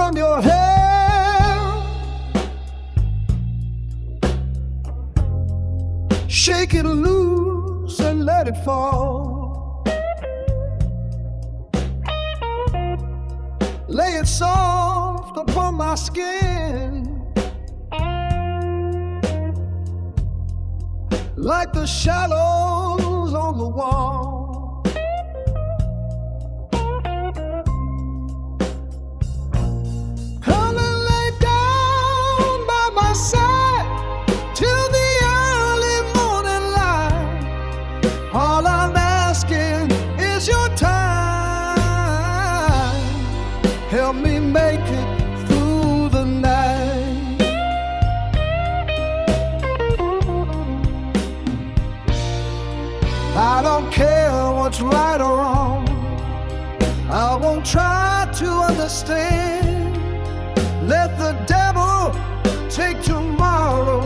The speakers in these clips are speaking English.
from your hair, shake it loose and let it fall. Lay it soft upon my skin, like the shallows on the wall. Come and lay down by my side till the early morning light. All I'm asking is your time. Help me make it through the night. I don't care what's right or wrong, I won't try to understand. Let the devil take tomorrow,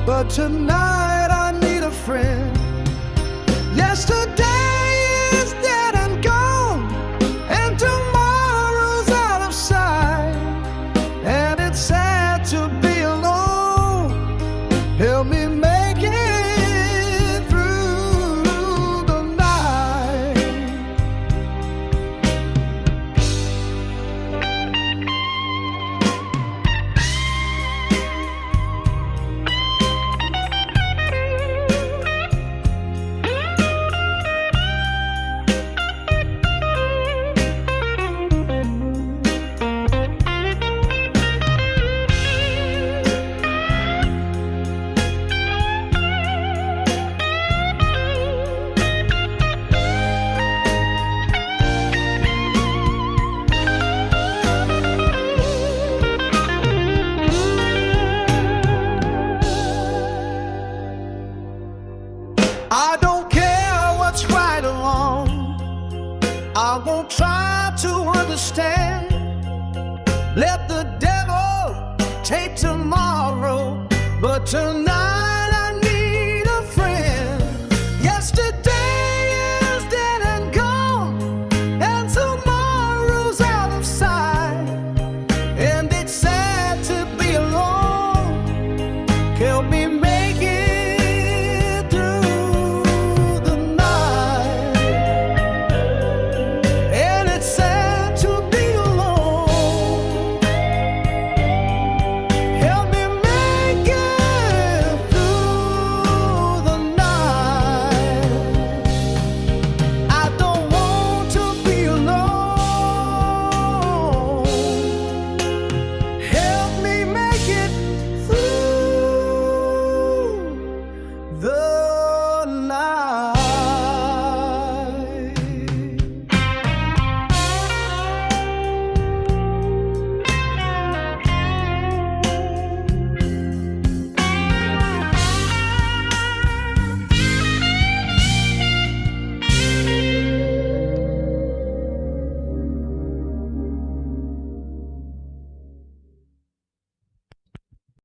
but tonight I need a friend. Yesterday is dead and gone, and tomorrow's out of sight, and it's sad to be alone. Help me make it through the night. I don't care what's right or wrong, I won't try to understand. Let the devil take tomorrow, but tonight